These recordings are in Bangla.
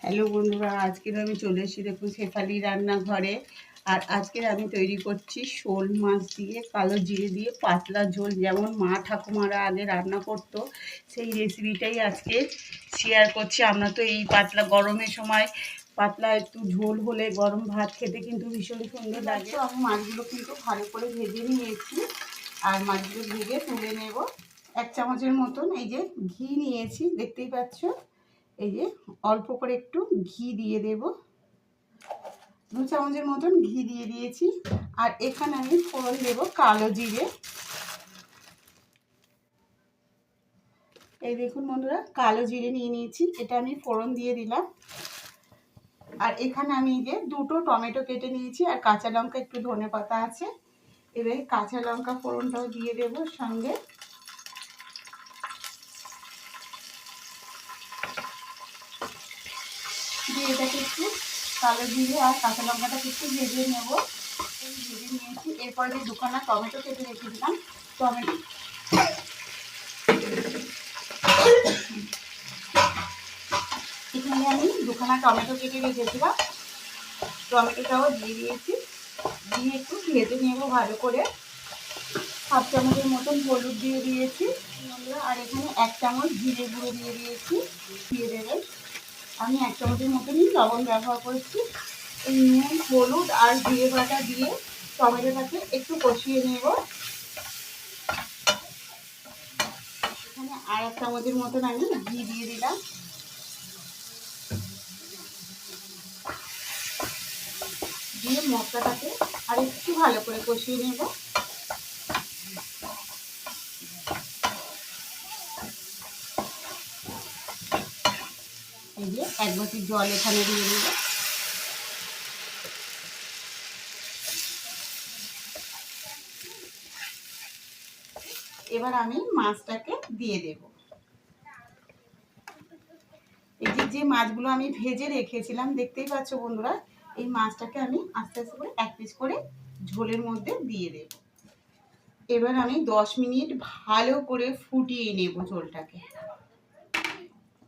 হ্যালো বন্ধুরা, আজকের আমি চলে এসেছি দেখুন শেফালি রান্নাঘরে। আর আজকের আমি তৈরি করছি শোল মাছ দিয়ে কালো জিরে দিয়ে পাতলা ঝোল, যেমন মা ঠাকুমারা আগে রান্না করতো সেই রেসিপিটাই আজকে শেয়ার করছি। আমরা তো এই পাতলা গরমের সময় পাতলা একটু ঝোল হলে গরম ভাত খেতে কিন্তু ভীষণ সুন্দর লাগে। আমি মাছগুলো কিন্তু ভালো করে ভেজে নিয়েছি, আর মাছগুলো ভেজে তুলে নেব। 1 চামচের মতন এই যে ঘি নিয়েছি, দেখতেই পাচ্ছ। এই যে অল্প করে একটু ঘি দিয়ে দেব, 2 চামচের মতন ঘি দিয়ে দিয়েছি। আর এখানে আমি ফোড়ন দেব কালো জিরে। এই দেখুন বন্ধুরা, কালো জিরে নিয়ে নিয়েছি, এটা আমি ফোড়ন দিয়ে দিলাম। আর এখানে আমি এই যে 2টো টমেটো কেটে নিয়েছি, আর কাঁচা লঙ্কা, একটু ধনে পাতা আছে। এবার কাঁচা লঙ্কা ফোড়নটাও দিয়ে দেবো সঙ্গে। দিয়ে এটাকে একটু কালো জিরে আর কাঁচা লঙ্কাটাকে একটু ভেজে নেব। ভেজে নিয়েছি। এরপরে যে দুখানা টমেটো কেটে রেখেছিলাম, টমেটো এখানে আমি দুখানা টমেটো কেটে রেখেছিলাম, টমেটোটাও দিয়ে দিয়েছি। দিয়ে একটু ভেজে নেব ভালো করে। 1/2 চামচের মতন হলুদ দিয়ে দিয়েছি, আর এখানে 1 চামচ জিরে গুঁড়ো দিয়ে দিয়েছি। দিয়ে দেবেন। আমি 1 চামচের মতনই লবণ ব্যবহার করেছি। এই নুন, হলুদ আর জিরে বাটা দিয়ে টমেটোটাকে একটু কষিয়ে নেব। এখানে আর 1 চামচের মতন আমি ঘি দিয়ে দিলাম। দিয়ে মশলাটাকে আর একটু ভালো করে কষিয়ে নেব। এই যে 1 বাটি জল এখানে দিয়ে দেব। এবার আমি মাছটাকে দিয়ে দেব। এই যে মাছগুলো আমি ভেজে রেখেছিলাম, দেখতেই পাচ্ছ বন্ধুরা, এই মাছটাকে আমি আস্তে আস্তে করে 1 পিস করে ঝোলের মধ্যে দিয়ে দেব। এবার আমি 10 মিনিট ভালো করে ফুটিয়ে নেব ঝোলটাকে।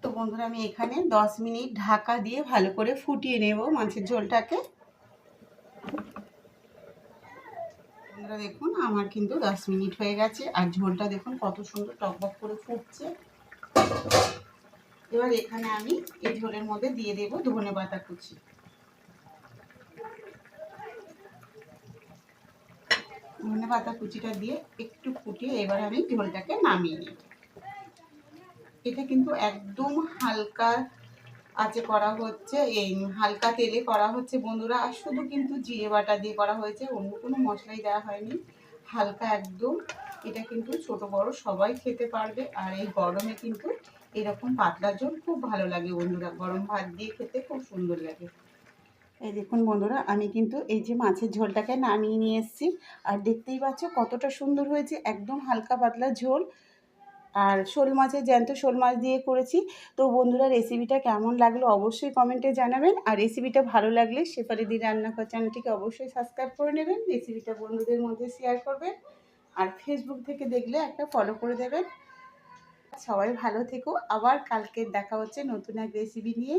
তো বন্ধুরা, আমি এখানে 10 মিনিট ঢাকা দিয়ে ভালো করে ফুটিয়ে নেব মাছের ঝোলটাকে। বন্ধুরা দেখুন, আমার কিন্তু 10 মিনিট হয়ে গেছে, আর ঝোলটা দেখুন কত সুন্দর টকবক করে ফুটছে। এবার এখানে আমি এই ঝোলের মধ্যে দিয়ে দেব ধনেপাতা কুচি। ধনেপাতা কুচিটা দিয়ে একটু ফুটিয়ে এবার আমি ঝোলটাকে নামিয়ে নেব। এটা কিন্তু একদম হালকা আঁচে করা হচ্ছে, এই হালকা তেলে করা হচ্ছে বন্ধুরা। আর শুধু কিন্তু জিরে বাটা দিয়ে করা হয়েছে, অন্য কোনো মশলাই দেওয়া হয়নি। হালকা একদম। এটা কিন্তু ছোট বড় সবাই খেতে পারবে। আর এই গরমে কিন্তু এরকম পাতলা ঝোল খুব ভালো লাগে বন্ধুরা, গরম ভাত দিয়ে খেতে খুব সুন্দর লাগে। এই দেখুন বন্ধুরা, আমি কিন্তু এই যে মাছের ঝোলটাকে নামিয়ে নিয়ে এসেছি। আর দেখতেই পাচ্ছ কতটা সুন্দর হয়েছে, একদম হালকা পাতলা ঝোল। আর শোল মাছের, জ্যান্ত শোল মাছ দিয়ে করেছি। তো বন্ধুরা, রেসিপিটা কেমন লাগলো অবশ্যই কমেন্টে জানাবেন। আর রেসিপিটা ভালো লাগলে শেফালি দি রান্নাঘর চ্যানেলটিকে অবশ্যই সাবস্ক্রাইব করে নেবেন, রেসিপিটা বন্ধুদের মধ্যে শেয়ার করবেন। আর ফেসবুক থেকে দেখলে একটা ফলো করে দেবেন। সবাই ভালো থেকো, আবার কালকে দেখা হচ্ছে নতুন এক রেসিপি নিয়ে।